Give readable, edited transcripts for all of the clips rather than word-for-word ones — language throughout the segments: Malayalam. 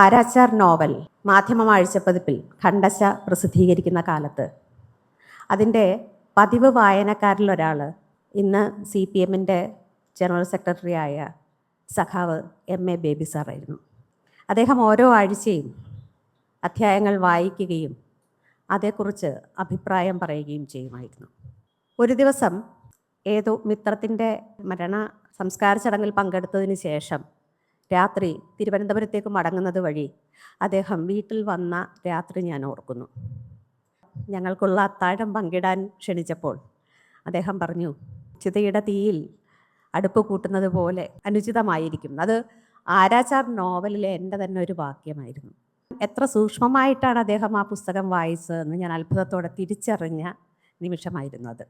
ആരാച്ചാർ നോവൽ മാധ്യമം ആഴ്ചപ്പതിപ്പിൽ ഖണ്ഡശ പ്രസിദ്ധീകരിക്കുന്ന കാലത്ത് അതിൻ്റെ പതിവ് വായനക്കാരിലൊരാൾ ഇന്ന് CPMൻ്റെ ജനറൽ സെക്രട്ടറിയായ സഖാവ് MA ബേബി സാറായിരുന്നു. അദ്ദേഹം ഓരോ ആഴ്ചയും അധ്യായങ്ങൾ വായിക്കുകയും അതേക്കുറിച്ച് അഭിപ്രായം പറയുകയും ചെയ്യുമായിരുന്നു. ഒരു ദിവസം ഏതോ മിത്രത്തിൻ്റെ മരണ സംസ്കാര ചടങ്ങിൽ പങ്കെടുത്തതിന് ശേഷം രാത്രി തിരുവനന്തപുരത്തേക്ക് മടങ്ങുന്നത് വഴി അദ്ദേഹം വീട്ടിൽ വന്ന രാത്രി ഞാൻ ഓർക്കുന്നു. ഞങ്ങൾക്കുള്ള അത്താഴം പങ്കിടാൻ ക്ഷണിച്ചപ്പോൾ അദ്ദേഹം പറഞ്ഞു, ചിതയുടെ തീയിൽ അടുപ്പ് കൂട്ടുന്നത് പോലെ അനുചിതമായിരിക്കും. അത് ആരാച്ചാർ നോവലിലെ എൻ്റെ തന്നെ ഒരു വാക്യമായിരുന്നു. എത്ര സൂക്ഷ്മമായിട്ടാണ് അദ്ദേഹം ആ പുസ്തകം വായിച്ചതെന്ന് ഞാൻ അത്ഭുതത്തോടെ തിരിച്ചറിഞ്ഞ നിമിഷമായിരുന്നു അത്.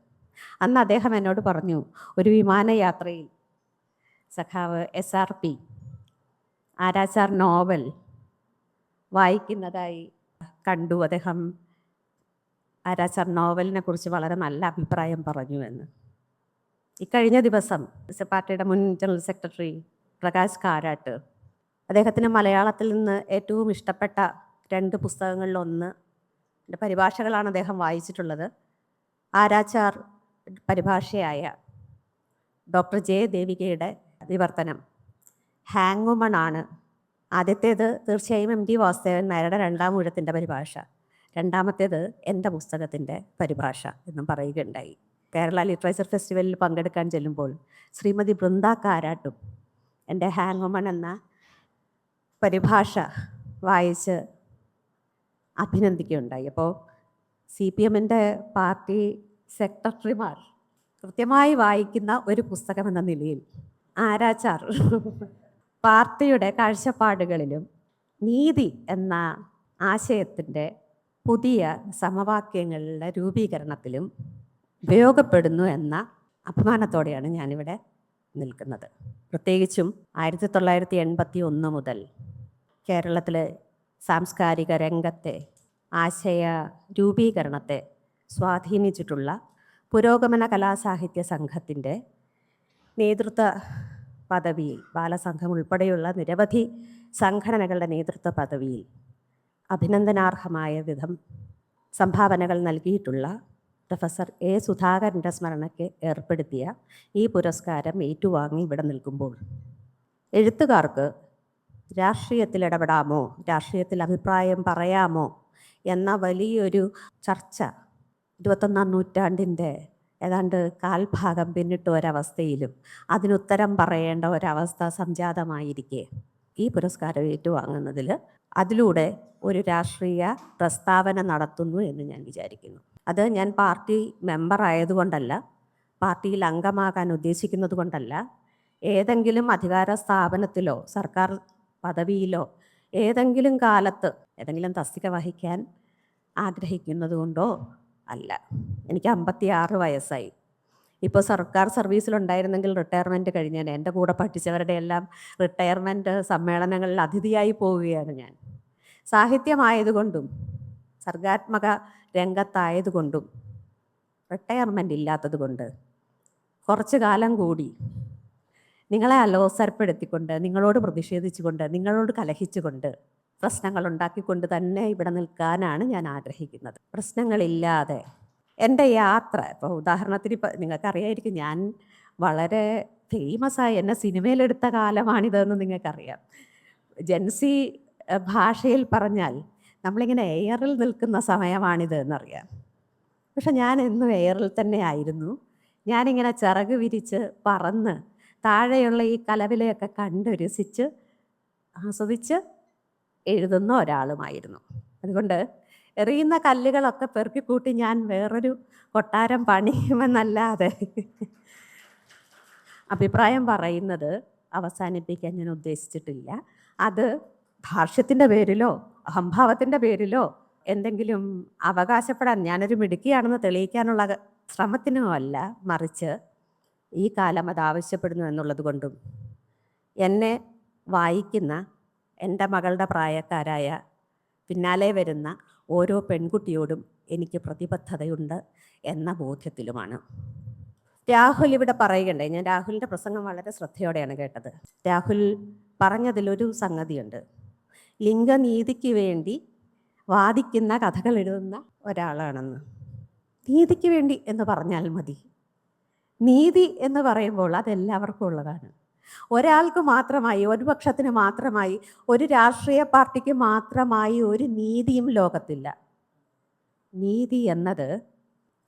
അന്ന് അദ്ദേഹം എന്നോട് പറഞ്ഞു, ഒരു വിമാനയാത്രയിൽ സഖാവ് SRP ആരാച്ചാർ നോവൽ വായിക്കുന്നതായി കണ്ടു. അദ്ദേഹം ആരാച്ചാർ നോവലിനെ കുറിച്ച് വളരെ നല്ല അഭിപ്രായം പറഞ്ഞു എന്ന്. ഇക്കഴിഞ്ഞ ദിവസം പാർട്ടിയുടെ മുൻ ജനറൽ സെക്രട്ടറി പ്രകാശ് കാരാട്ട് അദ്ദേഹത്തിന് മലയാളത്തിൽ നിന്ന് ഏറ്റവും ഇഷ്ടപ്പെട്ട 2 പുസ്തകങ്ങളിലൊന്ന് പരിഭാഷകളാണ് അദ്ദേഹം വായിച്ചിട്ടുള്ളത്. ആരാച്ചാർ പരിഭാഷയായ ഡോക്ടർ J. ദേവികയുടെ വിവർത്തനം ഹാങ് ആണ്. ആദ്യത്തേത് തീർച്ചയായും MT വാസുദേവൻ നായരുടെ 2ാം ഊഴത്തിൻ്റെ പരിഭാഷ, രണ്ടാമത്തേത് എൻ്റെ പുസ്തകത്തിൻ്റെ പരിഭാഷ എന്നും പറയുകയുണ്ടായി. കേരള ലിറ്ററേച്ചർ ഫെസ്റ്റിവലിൽ പങ്കെടുക്കാൻ ചെല്ലുമ്പോൾ ശ്രീമതി ബൃന്ദ കാരാട്ടും എൻ്റെ ഹാങ് എന്ന പരിഭാഷ വായിച്ച് അഭിനന്ദിക്കുകയുണ്ടായി. അപ്പോൾ CPMൻ്റെ പാർട്ടി സെക്രട്ടറിമാർ കൃത്യമായി വായിക്കുന്ന ഒരു പുസ്തകം എന്ന നിലയിൽ ആരാച്ചാർ പാർട്ടിയുടെ കാഴ്ചപ്പാടുകളിലും നീതി എന്ന ആശയത്തിൻ്റെ പുതിയ സമവാക്യങ്ങളുടെ രൂപീകരണത്തിലും ഉപയോഗപ്പെടുന്നു എന്ന അഭിമാനത്തോടെയാണ് ഞാനിവിടെ നിൽക്കുന്നത്. പ്രത്യേകിച്ചും 1981 മുതൽ കേരളത്തിലെ സാംസ്കാരിക രംഗത്തെ ആശയ രൂപീകരണത്തെ സ്വാധീനിച്ചിട്ടുള്ള പുരോഗമന കലാസാഹിത്യ സംഘത്തിൻ്റെ നേതൃത്വ പദവിയിൽ, ബാലസംഘം ഉൾപ്പെടെയുള്ള നിരവധി സംഘടനകളുടെ നേതൃത്വ പദവിയിൽ അഭിനന്ദനാർഹമായ വിധം സംഭാവനകൾ നൽകിയിട്ടുള്ള പ്രൊഫസർ A. സുധാകരൻ്റെ സ്മരണയ്ക്ക് ഏർപ്പെടുത്തിയ ഈ പുരസ്കാരം ഏറ്റുവാങ്ങി ഇവിടെ നിൽക്കുമ്പോൾ എഴുത്തുകാർക്ക് രാഷ്ട്രീയത്തിൽ ഇടപെടാമോ, രാഷ്ട്രീയത്തിൽ അഭിപ്രായം പറയാമോ എന്ന വലിയൊരു ചർച്ച 21ാം നൂറ്റാണ്ടിൻ്റെ ഏതാണ്ട് കാൽഭാഗം പിന്നിട്ട ഒരവസ്ഥയിലും അതിനുത്തരം പറയേണ്ട ഒരവസ്ഥ സംജാതമായിരിക്കെ ഈ പുരസ്കാരം ഏറ്റുവാങ്ങുന്നതിൽ അതിലൂടെ ഒരു രാഷ്ട്രീയ പ്രസ്താവന നടത്തുന്നു എന്ന് ഞാൻ വിചാരിക്കുന്നു. അത് ഞാൻ പാർട്ടി മെമ്പർ ആയതുകൊണ്ടല്ല, പാർട്ടിയിൽ അംഗമാകാൻ ഉദ്ദേശിക്കുന്നത് കൊണ്ടല്ല, ഏതെങ്കിലും അധികാര സ്ഥാപനത്തിലോ സർക്കാർ പദവിയിലോ ഏതെങ്കിലും കാലത്ത് ഏതെങ്കിലും തസ്തിക വഹിക്കാൻ ആഗ്രഹിക്കുന്നത് കൊണ്ടോ അല്ല. എനിക്ക് 56 വയസ്സായി. ഇപ്പോൾ സർക്കാർ സർവീസിലുണ്ടായിരുന്നെങ്കിൽ റിട്ടയർമെൻറ്റ് കഴിഞ്ഞാൽ എൻ്റെ കൂടെ പഠിച്ചവരുടെ എല്ലാം റിട്ടയർമെൻറ്റ് സമ്മേളനങ്ങളിൽ അതിഥിയായി പോവുകയാണ് ഞാൻ. സാഹിത്യമായതുകൊണ്ടും സർഗാത്മക രംഗത്തായതുകൊണ്ടും റിട്ടയർമെൻറ്റ് ഇല്ലാത്തത് കൊണ്ട് കുറച്ചു കാലം കൂടി നിങ്ങളെ അലോസരപ്പെടുത്തിക്കൊണ്ട്, നിങ്ങളോട് പ്രതിഷേധിച്ചുകൊണ്ട്, നിങ്ങളോട് കലഹിച്ചുകൊണ്ട്, പ്രശ്നങ്ങൾ ഉണ്ടാക്കിക്കൊണ്ട് തന്നെ ഇവിടെ നിൽക്കാനാണ് ഞാൻ ആഗ്രഹിക്കുന്നത്. പ്രശ്നങ്ങളില്ലാതെ എൻ്റെ യാത്ര, ഇപ്പോൾ ഉദാഹരണത്തിന് ഇപ്പോൾ നിങ്ങൾക്കറിയായിരിക്കും, ഞാൻ വളരെ ഫേമസായി എന്നെ സിനിമയിലെടുത്ത കാലമാണിതെന്ന് നിങ്ങൾക്കറിയാം. ജെൻസി ഭാഷയിൽ പറഞ്ഞാൽ നമ്മളിങ്ങനെ എയറിൽ നിൽക്കുന്ന സമയമാണിത് എന്നറിയാം. പക്ഷെ ഞാൻ എന്നും എയറിൽ തന്നെ ആയിരുന്നു. ഞാനിങ്ങനെ ചിറക് വിരിച്ച് പറന്ന് താഴെയുള്ള ഈ കലവിലയൊക്കെ കണ്ട് രസിച്ച് ആസ്വദിച്ച് എഴുതുന്ന ഒരാളുമായിരുന്നു. അതുകൊണ്ട് എറിയുന്ന കല്ലുകളൊക്കെ പെറുക്കിക്കൂട്ടി ഞാൻ വേറൊരു കൊട്ടാരം പണിയുമെന്നല്ലാതെ അഭിപ്രായം പറയുന്നത് അവസാനിപ്പിക്കാൻ ഞാൻ ഉദ്ദേശിച്ചിട്ടില്ല. അത് ഭാഷ്യത്തിൻ്റെ പേരിലോ അഹംഭാവത്തിൻ്റെ പേരിലോ എന്തെങ്കിലും അവകാശപ്പെടാൻ ഞാനൊരു മിടുക്കിയാണെന്ന് തെളിയിക്കാനുള്ള ശ്രമത്തിനോ അല്ല, മറിച്ച് ഈ കാലം അത് ആവശ്യപ്പെടുന്നു എന്നുള്ളത് കൊണ്ടും എന്നെ വായിക്കുന്ന എൻ്റെ മകളുടെ പ്രായക്കാരായ പിന്നാലെ വരുന്ന ഓരോ പെൺകുട്ടിയോടും എനിക്ക് പ്രതിബദ്ധതയുണ്ട് എന്ന ബോധ്യത്തിലുമാണ്. രാഹുൽ ഇവിടെ പറയുകയുണ്ടായി. ഞാൻ രാഹുലിൻ്റെ പ്രസംഗം വളരെ ശ്രദ്ധയോടെയാണ് കേട്ടത്. രാഹുൽ പറഞ്ഞതിലൊരു സംഗതിയുണ്ട്. ലിംഗനീതിക്ക് വേണ്ടി വാദിക്കുന്ന കഥകൾ എഴുതുന്ന ഒരാളാണെന്ന്. നീതിക്ക് വേണ്ടി എന്ന് പറഞ്ഞാൽ മതി. നീതി എന്ന് പറയുമ്പോൾ അതെല്ലാവർക്കും ഉള്ളതാണ്. ഒരാൾക്ക് മാത്രമായി, ഒരു പക്ഷത്തിന് മാത്രമായി, ഒരു രാഷ്ട്രീയ പാർട്ടിക്ക് മാത്രമായി ഒരു നീതിയും ലോകത്തില്ല. നീതി എന്നത്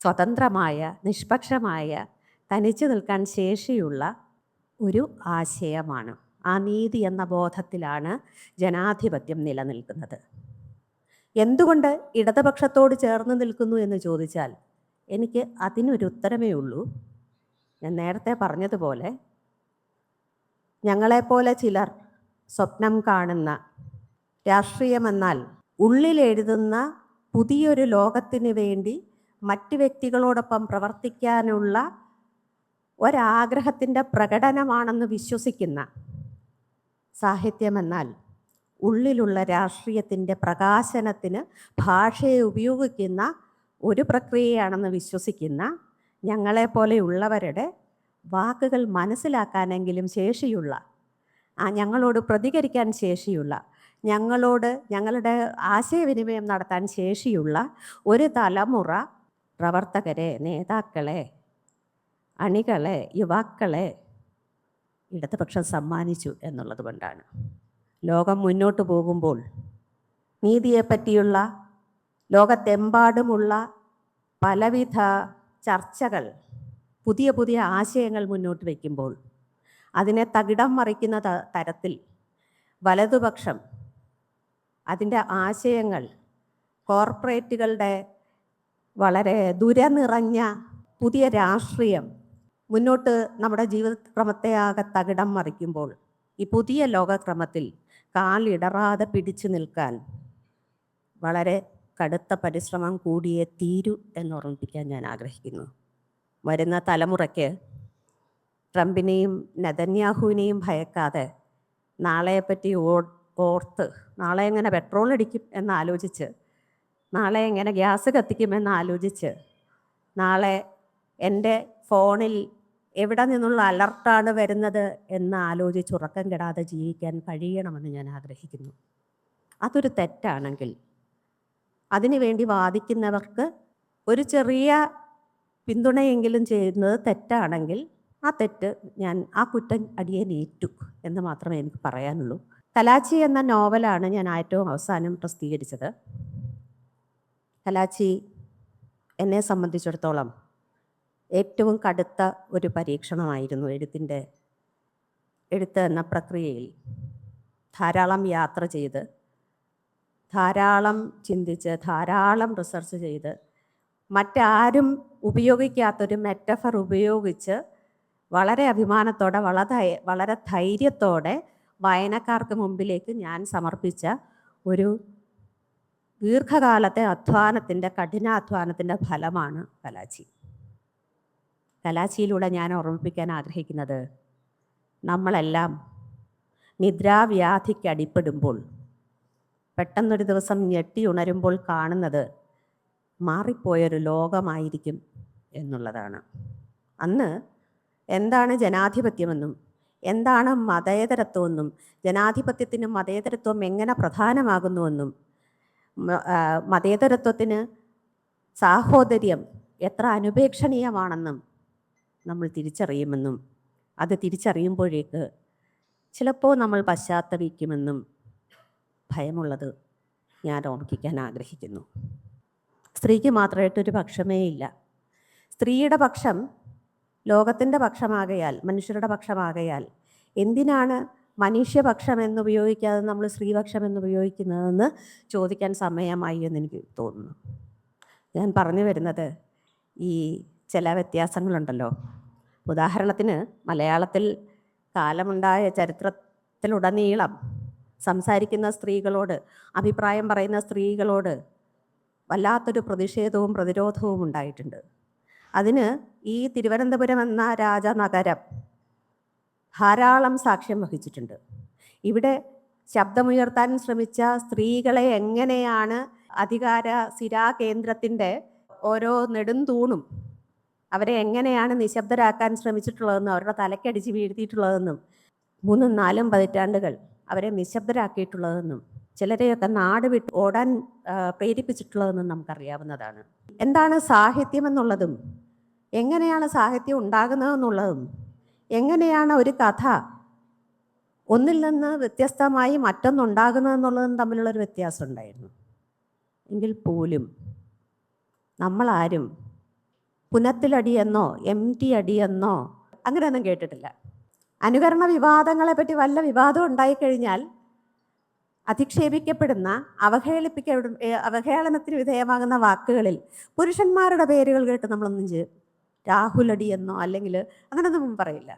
സ്വതന്ത്രമായ, നിഷ്പക്ഷമായ, തനിച്ചു നിൽക്കാൻ ശേഷിയുള്ള ഒരു ആശയമാണ്. ആ നീതി എന്ന ബോധത്തിലാണ് ജനാധിപത്യം നിലനിൽക്കുന്നത്. എന്തുകൊണ്ട് ഇടതുപക്ഷത്തോട് ചേർന്ന് നിൽക്കുന്നു എന്ന് ചോദിച്ചാൽ എനിക്ക് അതിനൊരു ഉത്തരമേ ഉള്ളൂ. ഞാൻ നേരത്തെ പറഞ്ഞതുപോലെ ഞങ്ങളെപ്പോലെ ചിലർ സ്വപ്നം കാണുന്ന രാഷ്ട്രീയമെന്നാൽ ഉള്ളിലെഴുതുന്ന പുതിയൊരു ലോകത്തിന് വേണ്ടി മറ്റ് വ്യക്തികളോടൊപ്പം പ്രവർത്തിക്കാനുള്ള ഒരാഗ്രഹത്തിൻ്റെ പ്രകടനമാണെന്ന് വിശ്വസിക്കുന്ന, സാഹിത്യമെന്നാൽ ഉള്ളിലുള്ള രാഷ്ട്രീയത്തിൻ്റെ പ്രകാശനത്തിന് ഭാഷയെ ഉപയോഗിക്കുന്ന ഒരു പ്രക്രിയയാണെന്ന് വിശ്വസിക്കുന്ന ഞങ്ങളെപ്പോലെയുള്ളവരുടെ വാക്കുകൾ മനസ്സിലാക്കാനെങ്കിലും ശേഷിയുള്ള, ഞങ്ങളോട് പ്രതികരിക്കാൻ ശേഷിയുള്ള, ഞങ്ങളോട് ഞങ്ങളുടെ ആശയവിനിമയം നടത്താൻ ശേഷിയുള്ള ഒരു തലമുറ പ്രവർത്തകരെ, നേതാക്കളെ, അണികളെ, യുവാക്കളെ ഇടതുപക്ഷം സമ്മാനിച്ചു എന്നുള്ളത് കൊണ്ടാണ്. ലോകം മുന്നോട്ട് പോകുമ്പോൾ നീതിയെപ്പറ്റിയുള്ള ലോകത്തെമ്പാടുമുള്ള പലവിധ ചർച്ചകൾ, പുതിയ പുതിയ ആശയങ്ങൾ മുന്നോട്ട് വയ്ക്കുമ്പോൾ അതിനെ തകിടം മറിക്കുന്ന തരത്തിൽ വലതുപക്ഷം അതിൻ്റെ ആശയങ്ങൾ കോർപ്പറേറ്റുകളുടെ വളരെ ദുരനിറഞ്ഞ പുതിയ രാഷ്ട്രീയം മുന്നോട്ട് നമ്മുടെ ജീവിതക്രമത്തെ ആകെ തകിടം മറിക്കുമ്പോൾ ഈ പുതിയ ലോകക്രമത്തിൽ കാലിടറാതെ പിടിച്ചു നിൽക്കാൻ വളരെ കടുത്ത പരിശ്രമം കൂടിയേ തീരൂ എന്നോർമ്മിപ്പിക്കാൻ ഞാൻ ആഗ്രഹിക്കുന്നു. വരുന്ന തലമുറയ്ക്ക് ട്രംപിനെയും നെതന്യാഹുവിനെയും ഭയക്കാതെ നാളെപ്പറ്റി ഓർത്ത്, നാളെ എങ്ങനെ പെട്രോൾ അടിക്കും എന്നാലോചിച്ച്, നാളെ എങ്ങനെ ഗ്യാസ് കത്തിക്കുമെന്ന് ആലോചിച്ച്, നാളെ എൻ്റെ ഫോണിൽ എവിടെ നിന്നുള്ള അലർട്ടാണ് വരുന്നത് എന്ന് ആലോചിച്ച് ഉറക്കം കെടാതെ ജീവിക്കാൻ കഴിയണമെന്ന് ഞാൻ ആഗ്രഹിക്കുന്നു. അതൊരു തെറ്റാണെങ്കിൽ, അതിനുവേണ്ടി വാദിക്കുന്നവർക്ക് ഒരു ചെറിയ പിന്തുണയെങ്കിലും ചെയ്യുന്നത് തെറ്റാണെങ്കിൽ ആ കുറ്റം അടിയൻ ഏറ്റു എന്ന് മാത്രമേ എനിക്ക് പറയാനുള്ളൂ. കലാച്ചി എന്ന നോവലാണ് ഞാൻ ഏറ്റവും അവസാനം പ്രസിദ്ധീകരിച്ചത്. കലാച്ചി എന്നെ സംബന്ധിച്ചിടത്തോളം ഏറ്റവും കടുത്ത ഒരു പരീക്ഷണമായിരുന്നു. എഴുത്ത് എന്ന പ്രക്രിയയിൽ ധാരാളം യാത്ര ചെയ്ത്, ധാരാളം ചിന്തിച്ച്, ധാരാളം റിസർച്ച് ചെയ്ത്, മറ്റാരും ഉപയോഗിക്കാത്തൊരു മെറ്റഫർ ഉപയോഗിച്ച് വളരെ അഭിമാനത്തോടെ, വളരെ ധൈര്യത്തോടെ വായനക്കാർക്ക് മുമ്പിലേക്ക് ഞാൻ സമർപ്പിച്ച ഒരു ദീർഘകാലത്തെ കഠിനാധ്വാനത്തിൻ്റെ ഫലമാണ് കലാച്ചി. കലാച്ചിയിലൂടെ ഞാൻ ഓർമ്മിപ്പിക്കാൻ ആഗ്രഹിക്കുന്നത്, നമ്മളെല്ലാം നിദ്രാവ്യാധിക്ക് അടിപ്പെടുമ്പോൾ, പെട്ടെന്നൊരു ദിവസം ഞെട്ടി ഉണരുമ്പോൾ കാണുന്നത് മാറിപ്പോയൊരു ലോകമായിരിക്കും എന്നുള്ളതാണ്. അന്ന് എന്താണ് ജനാധിപത്യമെന്നും എന്താണ് മതേതരത്വമെന്നും ജനാധിപത്യത്തിനും മതേതരത്വം എങ്ങനെ പ്രധാനമാകുന്നുവെന്നും മതേതരത്വത്തിന് സാഹോദര്യം എത്ര അനുപേക്ഷണീയമാണെന്നും നമ്മൾ തിരിച്ചറിയുമെന്നും അത് തിരിച്ചറിയുമ്പോഴേക്ക് ചിലപ്പോൾ നമ്മൾ പശ്ചാത്തപിക്കുമെന്നും ഭയമുള്ളത് ഞാൻ ഓർമ്മിക്കാൻ ആഗ്രഹിക്കുന്നു. സ്ത്രീക്ക് മാത്രമായിട്ടൊരു പക്ഷമേ ഇല്ല. സ്ത്രീയുടെ പക്ഷം ലോകത്തിൻ്റെ പക്ഷമാകയാൽ, മനുഷ്യരുടെ പക്ഷമാകയാൽ എന്തിനാണ് മനുഷ്യപക്ഷം എന്നുപയോഗിക്കാതെ നമ്മൾ സ്ത്രീപക്ഷം എന്നുപയോഗിക്കുന്നതെന്ന് ചോദിക്കാൻ സമയമായി എന്നെനിക്ക് തോന്നുന്നു. ഞാൻ പറഞ്ഞു വരുന്നത്, ഈ ചില വ്യത്യാസങ്ങളുണ്ടല്ലോ. ഉദാഹരണത്തിന് മലയാളത്തിൽ കാലമുണ്ടായ ചരിത്രത്തിലുടനീളം സംസാരിക്കുന്ന സ്ത്രീകളോട്, അഭിപ്രായം പറയുന്ന സ്ത്രീകളോട് വല്ലാത്തൊരു പ്രതിഷേധവും പ്രതിരോധവും ഉണ്ടായിട്ടുണ്ട്. അതിന് ഈ തിരുവനന്തപുരം എന്ന രാജനഗരം ധാരാളം സാക്ഷ്യം വഹിച്ചിട്ടുണ്ട്. ഇവിടെ ശബ്ദമുയർത്താൻ ശ്രമിച്ച സ്ത്രീകളെ എങ്ങനെയാണ് അധികാര സിരാകേന്ദ്രത്തിൻ്റെ ഓരോ നെടുംതൂണും അവരെ എങ്ങനെയാണ് നിശബ്ദരാക്കാൻ ശ്രമിച്ചിട്ടുള്ളതെന്നും അവരുടെ തലക്കടിച്ച് വീഴ്ത്തിയിട്ടുള്ളതെന്നും 3-4 പതിറ്റാണ്ടുകൾ അവരെ നിശബ്ദരാക്കിയിട്ടുള്ളതെന്നും ചിലരെയൊക്കെ നാട് വിട്ട് ഓടാൻ പ്രേരിപ്പിച്ചിട്ടുള്ളതെന്ന് നമുക്കറിയാവുന്നതാണ്. എന്താണ് സാഹിത്യം എന്നുള്ളതും എങ്ങനെയാണ് സാഹിത്യം ഉണ്ടാകുന്നതെന്നുള്ളതും എങ്ങനെയാണ് ഒരു കഥ ഒന്നിൽ നിന്ന് വ്യത്യസ്തമായി മറ്റൊന്നുണ്ടാകുന്നതെന്നുള്ളതും തമ്മിലുള്ളൊരു വ്യത്യാസം ഉണ്ടായിരുന്നു. എങ്കിൽ പോലും നമ്മളാരും പുനത്തിലടിയെന്നോ MT അടിയെന്നോ അങ്ങനെയൊന്നും കേട്ടിട്ടില്ല. അനുകരണ വിവാദങ്ങളെപ്പറ്റി വല്ല വിവാദം ഉണ്ടായിക്കഴിഞ്ഞാൽ അധിക്ഷേപിക്കപ്പെടുന്ന അവഹേളനത്തിന് വിധേയമാകുന്ന വാക്കുകളിൽ പുരുഷന്മാരുടെ പേരുകൾ കേട്ട് നമ്മളൊന്നും രാഹുൽ അടിയെന്നോ അല്ലെങ്കിൽ അങ്ങനെയൊന്നും പറയില്ല.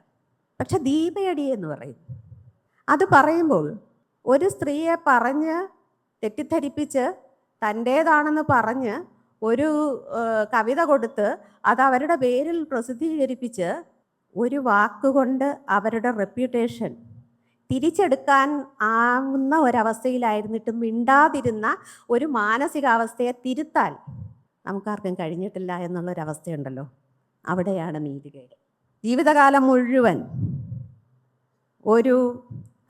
പക്ഷെ ദീപയടി എന്ന് പറയും. അത് പറയുമ്പോൾ ഒരു സ്ത്രീയെ പറഞ്ഞ് തെറ്റിദ്ധരിപ്പിച്ച് തൻ്റേതാണെന്ന് പറഞ്ഞ് ഒരു കവിത കൊടുത്ത് അത് അവരുടെ പേരിൽ പ്രസിദ്ധീകരിപ്പിച്ച് ഒരു വാക്കുകൊണ്ട് അവരുടെ റെപ്യൂട്ടേഷൻ തിരിച്ചെടുക്കാൻ ആവുന്ന ഒരവസ്ഥയിലായിരുന്നിട്ടും മിണ്ടാതിരുന്ന ഒരു മാനസികാവസ്ഥയെ തിരുത്താൻ നമുക്കാർക്കും കഴിഞ്ഞിട്ടില്ല എന്നുള്ളൊരവസ്ഥയുണ്ടല്ലോ. അവിടെയാണ് നീതികേട്. ജീവിതകാലം മുഴുവൻ ഒരു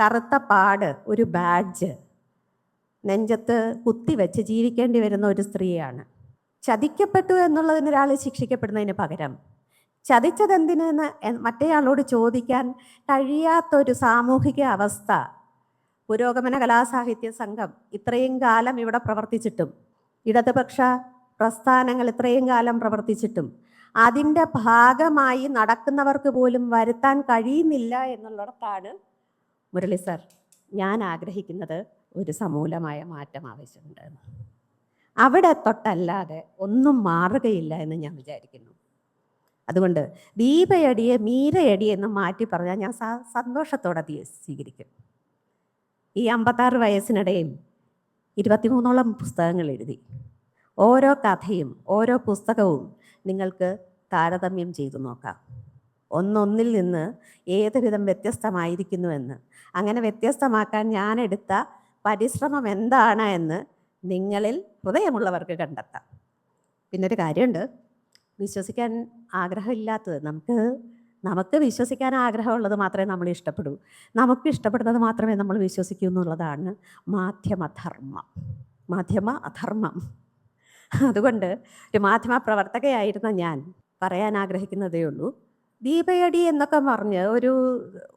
കറുത്ത പാട്, ഒരു ബാഡ്ജ് നെഞ്ചത്ത് കുത്തിവെച്ച് ജീവിക്കേണ്ടി വരുന്ന ഒരു സ്ത്രീയാണ്. ചതിക്കപ്പെട്ടു എന്നുള്ളതിന് ഒരാൾ ശിക്ഷിക്കപ്പെടുന്നതിന് പകരം ചതിച്ചതെന്തിനെന്ന് മറ്റേയാളോട് ചോദിക്കാൻ കഴിയാത്തൊരു സാമൂഹിക അവസ്ഥ പുരോഗമന കലാസാഹിത്യ സംഘം ഇത്രയും കാലം ഇവിടെ പ്രവർത്തിച്ചിട്ടും, ഇടതുപക്ഷ പ്രസ്ഥാനങ്ങൾ ഇത്രയും കാലം പ്രവർത്തിച്ചിട്ടും അതിൻ്റെ ഭാഗമായി നടക്കുന്നവർക്ക് പോലും വരുത്താൻ കഴിയുന്നില്ല എന്നുള്ളിടത്താണ് മുരളി സർ ഞാൻ ആഗ്രഹിക്കുന്നത് ഒരു സമൂലമായ മാറ്റം ആവശ്യമുണ്ട്. അവിടെ തൊട്ടല്ലാതെ ഒന്നും മാറുകയില്ല എന്ന് ഞാൻ വിചാരിക്കുന്നു. അതുകൊണ്ട് ദീപയടിയെ മീരയടി എന്ന് മാറ്റി പറഞ്ഞാൽ ഞാൻ സന്തോഷത്തോടെ സ്വീകരിക്കും. ഈ 56 വയസ്സിനിടയിൽ 23ഓളം പുസ്തകങ്ങൾ എഴുതി. ഓരോ കഥയും ഓരോ പുസ്തകവും നിങ്ങൾക്ക് താരതമ്യം ചെയ്തു നോക്കാം. ഒന്നൊന്നിൽ നിന്ന് ഏത് വിധം വ്യത്യസ്തമായിരിക്കുന്നുവെന്ന്. അങ്ങനെ വ്യത്യസ്തമാക്കാൻ ഞാനെടുത്ത പരിശ്രമം എന്താണ് എന്ന് നിങ്ങളിൽ ഹൃദയമുള്ളവർക്ക് കണ്ടെത്താം. പിന്നൊരു കാര്യമുണ്ട്, വിശ്വസിക്കാൻ ആഗ്രഹമില്ലാത്തത് നമുക്ക് വിശ്വസിക്കാൻ ആഗ്രഹമുള്ളത് മാത്രമേ നമ്മൾ ഇഷ്ടപ്പെടൂ. നമുക്ക് ഇഷ്ടപ്പെടുന്നത് മാത്രമേ നമ്മൾ വിശ്വസിക്കൂ എന്നുള്ളതാണ് മാധ്യമ അധർമ്മം. അതുകൊണ്ട് ഒരു മാധ്യമ പ്രവർത്തകയായിരുന്ന ഞാൻ പറയാൻ ആഗ്രഹിക്കുന്നതേ ഉള്ളൂ. ദീപയടി എന്നൊക്കെ പറഞ്ഞ്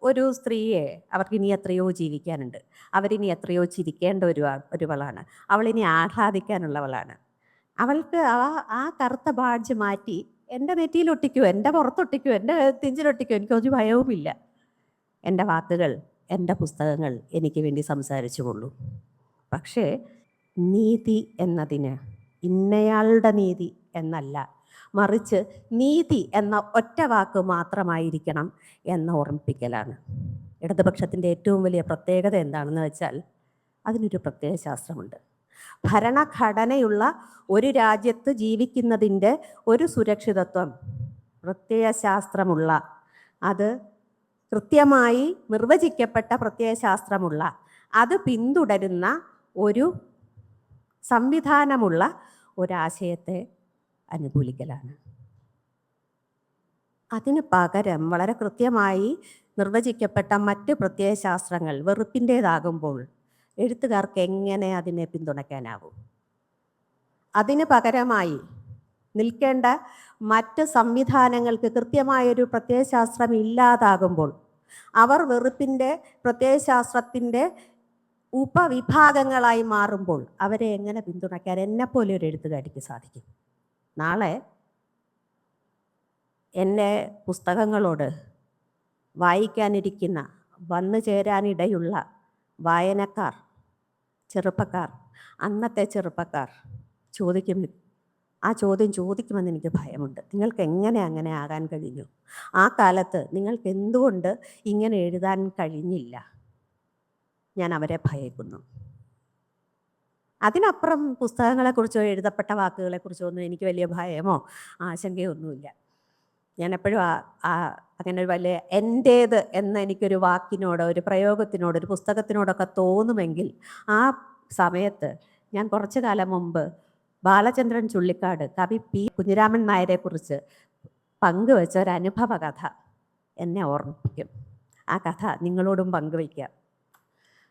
ഒരു സ്ത്രീയെ അവർക്കിനി എത്രയോ ജീവിക്കാനുണ്ട്. അവരിനി എത്രയോ ചിരിക്കേണ്ട ഒരുവളാണ്. അവളിനി ആഹ്ലാദിക്കാനുള്ളവളാണ്. അവൾക്ക് ആ കറുത്ത ബാഡ്ജ് മാറ്റി എൻ്റെ നെറ്റിയിലൊട്ടിക്കോ, എൻ്റെ പുറത്തൊട്ടിക്കോ, എൻ്റെ നെഞ്ചിലൊട്ടിക്കോ, എനിക്കൊരു ഭയവുമില്ല. എൻ്റെ വാക്കുകൾ, എൻ്റെ പുസ്തകങ്ങൾ എനിക്ക് വേണ്ടി സംസാരിച്ചുകൊള്ളൂ. പക്ഷേ നീതി എന്നതിന് ഇന്നയാളുടെ നീതി എന്നല്ല, മറിച്ച് നീതി എന്ന ഒറ്റ വാക്ക് മാത്രമായിരിക്കണം എന്ന ഓർമ്മിപ്പിക്കലാണ്. ഇടതുപക്ഷത്തിൻ്റെ ഏറ്റവും വലിയ പ്രത്യേകത എന്താണെന്ന് വെച്ചാൽ അതിനൊരു പ്രത്യയ ശാസ്ത്രമുണ്ട്. ഭരണഘടനയുള്ള ഒരു രാജ്യത്ത് ജീവിക്കുന്നതിൻ്റെ ഒരു സുരക്ഷിതത്വം പ്രത്യയശാസ്ത്രമുള്ള, അത് കൃത്യമായി നിർവചിക്കപ്പെട്ട പ്രത്യയശാസ്ത്രമുള്ള, അത് പിന്തുടരുന്ന ഒരു സംവിധാനമുള്ള ഒരാശയത്തെ അനുകൂലിക്കലാണ്. അതിന് പകരം വളരെ കൃത്യമായി നിർവചിക്കപ്പെട്ട മറ്റ് പ്രത്യയശാസ്ത്രങ്ങൾ വെറുപ്പിൻ്റേതാകുമ്പോൾ എഴുത്തുകാർക്ക് എങ്ങനെ അതിനെ പിന്തുണയ്ക്കാനാവും? അതിന് പകരമായി നിൽക്കേണ്ട മറ്റ് സംവിധാനങ്ങൾക്ക് കൃത്യമായൊരു പ്രത്യയശാസ്ത്രം ഇല്ലാതാകുമ്പോൾ, അവർ വെറുപ്പിൻ്റെ പ്രത്യയശാസ്ത്രത്തിൻ്റെ ഉപവിഭാഗങ്ങളായി മാറുമ്പോൾ അവരെ എങ്ങനെ പിന്തുണയ്ക്കാൻ എന്നെപ്പോലെ ഒരു എഴുത്തുകാരിക്ക് സാധിക്കും? നാളെ എൻ്റെ പുസ്തകങ്ങളോട് വായിക്കാനിരിക്കുന്ന, വന്നു ചേരാനിടയുള്ള വായനക്കാർ, ചെറുപ്പക്കാർ, അന്നത്തെ ചെറുപ്പക്കാർ ആ ചോദ്യം ചോദിക്കുമെന്ന് എനിക്ക് ഭയമുണ്ട്. നിങ്ങൾക്ക് എങ്ങനെ അങ്ങനെ ആകാൻ കഴിഞ്ഞു? ആ കാലത്ത് നിങ്ങൾക്ക് എന്തുകൊണ്ട് ഇങ്ങനെ എഴുതാൻ കഴിഞ്ഞില്ല? ഞാൻ അവരെ ഭയക്കുന്നു. അതിനപ്പുറം പുസ്തകങ്ങളെക്കുറിച്ചോ എഴുതപ്പെട്ട വാക്കുകളെക്കുറിച്ചോ ഒന്നും എനിക്ക് വലിയ ഭയമോ ആശങ്കയോ ഒന്നുമില്ല. ഞാൻ എപ്പോഴും അങ്ങനെ ഒരു വലിയ എൻ്റേത് എന്ന എനിക്കൊരു വാക്കിനോട്, ഒരു പ്രയോഗത്തിനോട്, ഒരു പുസ്തകത്തിനോടൊക്കെ തോന്നുമെങ്കിൽ ആ സമയത്ത് ഞാൻ കുറച്ചു കാലം മുമ്പ് ബാലചന്ദ്രൻ ചുള്ളിക്കാട്, കവി പി കുഞ്ഞിരാമൻ നായരെക്കുറിച്ച് പങ്കുവെച്ച ഒരു അനുഭവ കഥ എന്നെ ഓർമ്മിപ്പിക്കും. ആ കഥ നിങ്ങളോടും പങ്കുവയ്ക്കാം.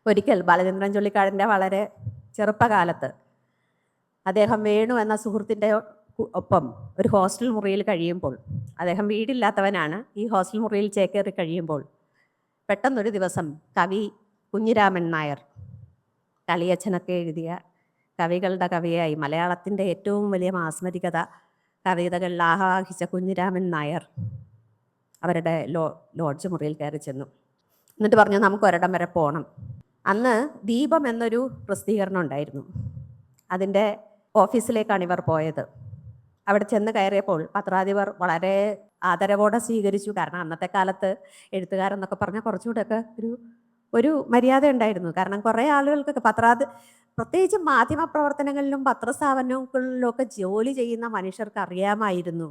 ഒരിക്കൽ ബാലചന്ദ്രൻ ചുള്ളിക്കാടിൻ്റെ വളരെ ചെറുപ്പകാലത്ത് അദ്ദേഹം വേണു എന്ന സുഹൃത്തിൻ്റെ ഒപ്പം ഒരു ഹോസ്റ്റൽ മുറിയിൽ കഴിയുമ്പോൾ, അദ്ദേഹം വീടില്ലാത്തവനാണ്, ഈ ഹോസ്റ്റൽ മുറിയിൽ ചേക്കേറി കഴിയുമ്പോൾ പെട്ടെന്നൊരു ദിവസം കവി കുഞ്ഞിരാമൻ നായർ, കളിയച്ഛനൊക്കെ എഴുതിയ കവികളുടെ കവിയായി മലയാളത്തിൻ്റെ ഏറ്റവും വലിയ മാസ്മരികത കവിതകളിൽ ആവാഹിച്ച കുഞ്ഞിരാമൻ നായർ അവരുടെ ലോഡ്ജ് മുറിയിൽ കയറി ചെന്നു. എന്നിട്ട് പറഞ്ഞു, നമുക്ക് ഒരിടം വരെ പോകണം. അന്ന് ദീപം എന്നൊരു പ്രസിദ്ധീകരണം ഉണ്ടായിരുന്നു. അതിൻ്റെ ഓഫീസിലേക്കാണ് ഇവർ പോയത്. അവിടെ ചെന്ന് കയറിയപ്പോൾ പത്രാധിപർ വളരെ ആദരവോടെ സ്വീകരിച്ചു. കാരണം അന്നത്തെ കാലത്ത് എഴുത്തുകാരെന്നൊക്കെ പറഞ്ഞാൽ കുറച്ചുകൂടെയൊക്കെ ഒരു മര്യാദ ഉണ്ടായിരുന്നു. കാരണം കുറേ ആളുകൾക്കൊക്കെ പ്രത്യേകിച്ച് മാധ്യമ പ്രവർത്തനങ്ങളിലും പത്രസ്ഥാപനങ്ങളിലും ഒക്കെ ജോലി ചെയ്യുന്ന മനുഷ്യർക്ക് അറിയാമായിരുന്നു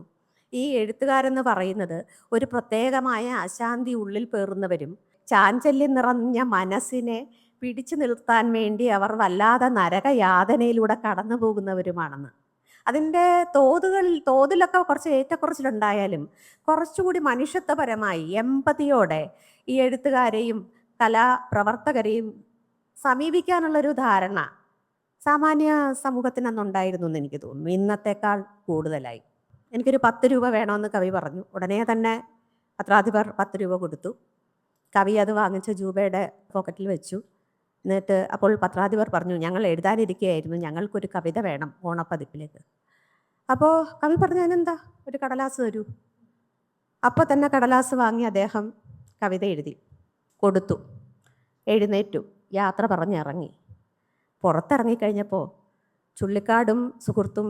ഈ എഴുത്തുകാരെന്ന് പറയുന്നത് ഒരു പ്രത്യേകമായ അശാന്തി ഉള്ളിൽ പേറുന്നവരും ചാഞ്ചല്യം നിറഞ്ഞ മനസ്സിനെ പിടിച്ചു നിർത്താൻ വേണ്ടി അവർ വല്ലാതെ നരകയാതനയിലൂടെ കടന്നു പോകുന്നവരുമാണെന്ന്. അതിൻ്റെ തോതിലൊക്കെ കുറച്ച് ഏറ്റക്കുറച്ചിലുണ്ടായാലും കുറച്ചുകൂടി മനുഷ്യത്വപരമായി എമ്പതിയോടെ ഈ എഴുത്തുകാരെയും കലാപ്രവർത്തകരെയും സമീപിക്കാനുള്ളൊരു ധാരണ സാമാന്യ സമൂഹത്തിന് അന്നുണ്ടായിരുന്നു എന്ന് എനിക്ക് തോന്നുന്നു, ഇന്നത്തേക്കാൾ കൂടുതലായി. എനിക്കൊരു 10 രൂപ വേണമെന്ന് കവി പറഞ്ഞു. ഉടനെ തന്നെ പത്രാധിപർ 10 രൂപ കൊടുത്തു. കവി അത് വാങ്ങിച്ച രൂപയുടെ പോക്കറ്റിൽ വെച്ചു. എന്നിട്ട് അപ്പോൾ പത്രാധിപർ പറഞ്ഞു, ഞങ്ങൾ എഴുതാനിരിക്കുകയായിരുന്നു, ഞങ്ങൾക്കൊരു കവിത വേണം ഓണപ്പതിപ്പിലേക്ക്. അപ്പോൾ കവി പറഞ്ഞു, അതിനെന്താ, ഒരു കടലാസ് തരൂ. അപ്പോൾ തന്നെ കടലാസ് വാങ്ങി അദ്ദേഹം കവിത എഴുതി കൊടുത്തു. എഴുന്നേറ്റു, യാത്ര പറഞ്ഞിറങ്ങി. പുറത്തിറങ്ങിക്കഴിഞ്ഞപ്പോൾ ചുള്ളിക്കാടും സുഹൃത്തും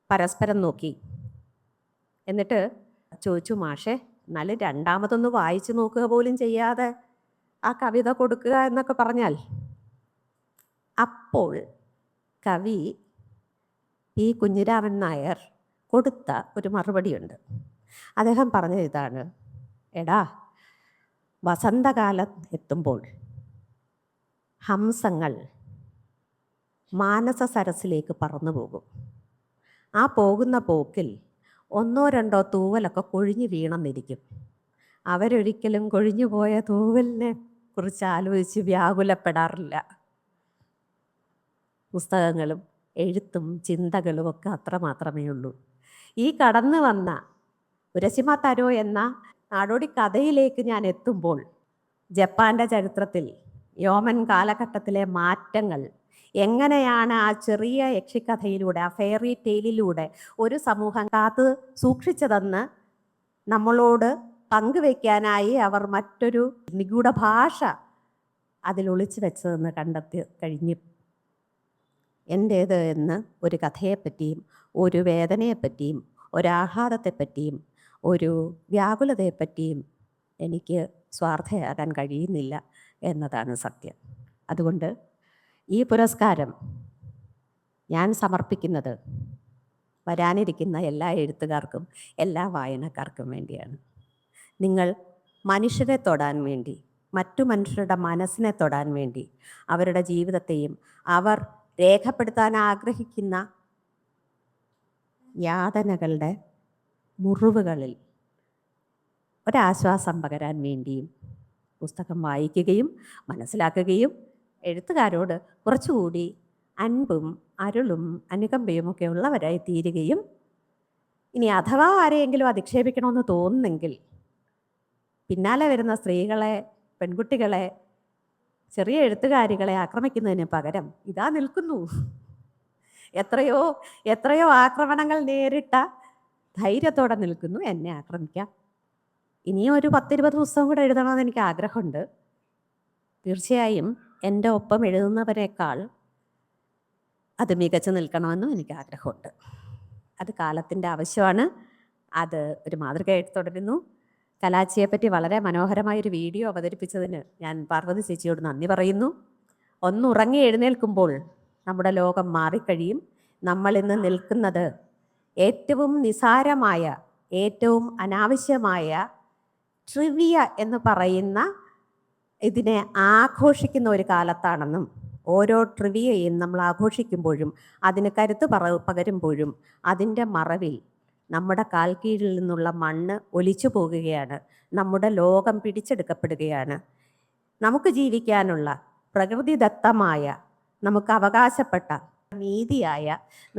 പരസ്പരം നോക്കി. എന്നിട്ട് ചോദിച്ചു, മാഷേ, എന്നാലും രണ്ടാമതൊന്ന് വായിച്ചു നോക്കുക പോലും ചെയ്യാതെ ആ കവിത കൊടുക്കുക എന്നൊക്കെ പറഞ്ഞാൽ. അപ്പോൾ കവി ഈ കുഞ്ഞിരാമൻ നായർ കൊടുത്ത ഒരു മറുപടിയുണ്ട്. അദ്ദേഹം പറഞ്ഞത് ഇതാണ്: എടാ, വസന്തകാലം എത്തുമ്പോൾ ഹംസങ്ങൾ മാനസ സരസിലേക്ക് പറന്നു പോകും. ആ പോകുന്ന പോക്കിൽ 1-2 തൂവലൊക്കെ കൊഴിഞ്ഞു വീണെന്നിരിക്കും. അവരൊരിക്കലും കൊഴിഞ്ഞു പോയ തൂവലിനെ കുറിച്ച് ആലോചിച്ച് വ്യാകുലപ്പെടാറില്ല. പുസ്തകങ്ങളും എഴുത്തും ചിന്തകളും ഒക്കെ അത്രമാത്രമേ ഉള്ളൂ. ഈ കടന്നു വന്ന ഉരശിമ തരോ എന്ന നാടോടി കഥയിലേക്ക് ഞാൻ എത്തുമ്പോൾ, ജപ്പാൻ്റെ ചരിത്രത്തിൽ യോമൻ കാലഘട്ടത്തിലെ മാറ്റങ്ങൾ എങ്ങനെയാണ് ആ ചെറിയ യക്ഷിക്കഥയിലൂടെ, ആ ഫെയറി ടെയിലിലൂടെ ഒരു സമൂഹം കാത്ത് സൂക്ഷിച്ചതെന്ന് നമ്മളോട് പങ്കുവയ്ക്കാനായി അവർ മറ്റൊരു നിഗൂഢ ഭാഷ അതിലൊളിച്ചു വെച്ചതെന്ന് കണ്ടെത്തി കഴിഞ്ഞു. എൻ്റേത് എന്ന് ഒരു കഥയെപ്പറ്റിയും ഒരു വേദനയെപ്പറ്റിയും ഒരാഹ്ലാദത്തെപ്പറ്റിയും ഒരു വ്യാകുലതയെപ്പറ്റിയും എനിക്ക് സ്വാർത്ഥയാകാൻ കഴിയുന്നില്ല എന്നതാണ് സത്യം. അതുകൊണ്ട് ഈ പുരസ്കാരം ഞാൻ സമർപ്പിക്കുന്നത് വരാനിരിക്കുന്ന എല്ലാ എഴുത്തുകാർക്കും എല്ലാ വായനക്കാർക്കും വേണ്ടിയാണ്. നിങ്ങൾ മനുഷ്യരെ തൊടാൻ വേണ്ടി, മറ്റു മനുഷ്യരുടെ മനസ്സിനെ തൊടാൻ വേണ്ടി, അവരുടെ ജീവിതത്തെയും അവർ രേഖപ്പെടുത്താൻ ആഗ്രഹിക്കുന്ന യാതനകളുടെ മുറിവുകളിൽ ഒരാശ്വാസം പകരാൻ വേണ്ടിയും പുസ്തകം വായിക്കുകയും മനസ്സിലാക്കുകയും എഴുത്തുകാരോട് കുറച്ചുകൂടി അൻപും അരുളും അനുകമ്പയും ഒക്കെ ഉള്ളവരായി തീരുകയും, ഇനി അഥവാ ആരെയെങ്കിലും അധിക്ഷേപിക്കണമെന്ന് തോന്നുന്നെങ്കിൽ പിന്നാലെ വരുന്ന സ്ത്രീകളെ, പെൺകുട്ടികളെ, ചെറിയ എഴുത്തുകാരികളെ ആക്രമിക്കുന്നതിന് പകരം ഇതാ നിൽക്കുന്നു. എത്രയോ എത്രയോ ആക്രമണങ്ങൾ നേരിട്ട ധൈര്യത്തോടെ നിൽക്കുന്നു. എന്നെ ആക്രമിക്കാം. ഇനിയും ഒരു 10-20 പുസ്തകം കൂടെ എഴുതണമെന്ന് എനിക്ക് ആഗ്രഹമുണ്ട്. തീർച്ചയായും എൻ്റെ ഒപ്പം എഴുതുന്നവരെക്കാൾ അത് മികച്ചു നിൽക്കണമെന്നും എനിക്ക് ആഗ്രഹമുണ്ട്. അത് കാലത്തിൻ്റെ ആവശ്യമാണ്. അത് ഒരു മാതൃകയായിട്ട് തുടരുന്നു. കലാച്ചിയെപ്പറ്റി വളരെ മനോഹരമായൊരു വീഡിയോ അവതരിപ്പിച്ചതിന് ഞാൻ പാർവതി ചേച്ചിയോട് നന്ദി പറയുന്നു. ഒന്നുറങ്ങി എഴുന്നേൽക്കുമ്പോൾ നമ്മുടെ ലോകം മാറിക്കഴിയും. നമ്മളിന്ന് നിൽക്കുന്നത് ഏറ്റവും നിസാരമായ, ഏറ്റവും അനാവശ്യമായ ട്രിവിയ എന്ന് പറയുന്ന ഇതിനെ ആഘോഷിക്കുന്ന ഒരു കാലത്താണെന്നും, ഓരോ ട്രിവിയയും നമ്മൾ ആഘോഷിക്കുമ്പോഴും അതിന് കരുത്ത് പകരുമ്പോഴും അതിൻ്റെ മറവിൽ നമ്മുടെ കാൽ കീഴിൽ നിന്നുള്ള മണ്ണ് ഒലിച്ചു പോകുകയാണ്. നമ്മുടെ ലോകം പിടിച്ചെടുക്കപ്പെടുകയാണ്. നമുക്ക് ജീവിക്കാനുള്ള പ്രകൃതിദത്തമായ നമുക്ക് അവകാശപ്പെട്ട നീതിയായ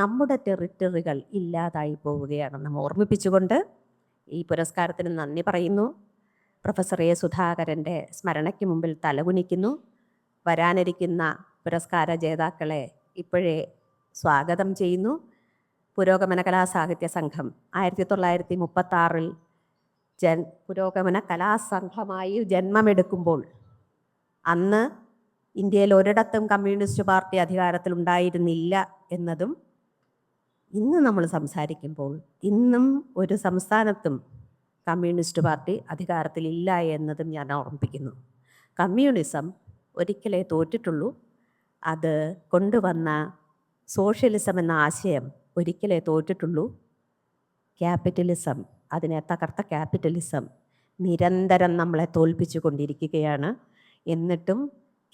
നമ്മുടെ ടെറിട്ടറികൾ ഇല്ലാതായി പോവുകയാണെന്ന് ഓർമ്മിപ്പിച്ചുകൊണ്ട് ഈ പുരസ്കാരത്തിന് നന്ദി പറയുന്നു. പ്രൊഫസർ എ സുധാകരൻ്റെ സ്മരണയ്ക്ക് മുമ്പിൽ തലകുനിക്കുന്നു. വരാനിരിക്കുന്ന പുരസ്കാര ജേതാക്കളെ ഇപ്പോഴേ സ്വാഗതം ചെയ്യുന്നു. പുരോഗമന കലാസാഹിത്യ സംഘം 1936 പുരോഗമന കലാസംഘമായി ജന്മമെടുക്കുമ്പോൾ അന്ന് ഇന്ത്യയിൽ ഒരിടത്തും കമ്മ്യൂണിസ്റ്റ് പാർട്ടി അധികാരത്തിലുണ്ടായിരുന്നില്ല എന്നതും ഇന്ന് നമ്മൾ സംസാരിക്കുമ്പോൾ ഇന്നും ഒരു സംസ്ഥാനത്തും കമ്മ്യൂണിസ്റ്റ് പാർട്ടി അധികാരത്തിലില്ല എന്നതും ഞാൻ ഓർമ്മിപ്പിക്കുന്നു. കമ്മ്യൂണിസം ഒരിക്കലേ തോറ്റിട്ടുള്ളൂ. അത് കൊണ്ടുവന്ന സോഷ്യലിസം എന്ന ആശയം ഒരിക്കലേ തോറ്റിട്ടുള്ളൂ. ക്യാപിറ്റലിസം, അതിനെ തകർത്ത ക്യാപിറ്റലിസം നിരന്തരം നമ്മളെ തോൽപ്പിച്ചു കൊണ്ടിരിക്കുകയാണ്. എന്നിട്ടും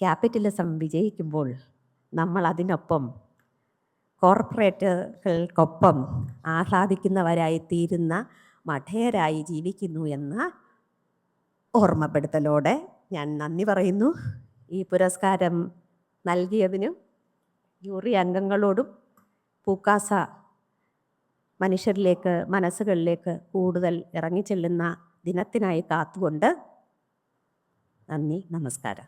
ക്യാപിറ്റലിസം വിജയിക്കുമ്പോൾ നമ്മൾ അതിനൊപ്പം കോർപ്പറേറ്റുകൾക്കൊപ്പം ആഹ്ലാദിക്കുന്നവരായി തീരുന്ന മഠേയരായി ജീവിക്കുന്നു എന്ന ഓർമ്മപ്പെടുത്തലോടെ ഞാൻ നന്ദി പറയുന്നു. ഈ പുരസ്കാരം നൽകിയതിനും ജൂറി അംഗങ്ങളോടും പൂക്കാസ മനുഷ്യരിലേക്ക്, മനസ്സുകളിലേക്ക് കൂടുതൽ ഇറങ്ങിച്ചെല്ലുന്ന ദിനത്തിനായി കാത്തുകൊണ്ട് നന്ദി, നമസ്കാരം.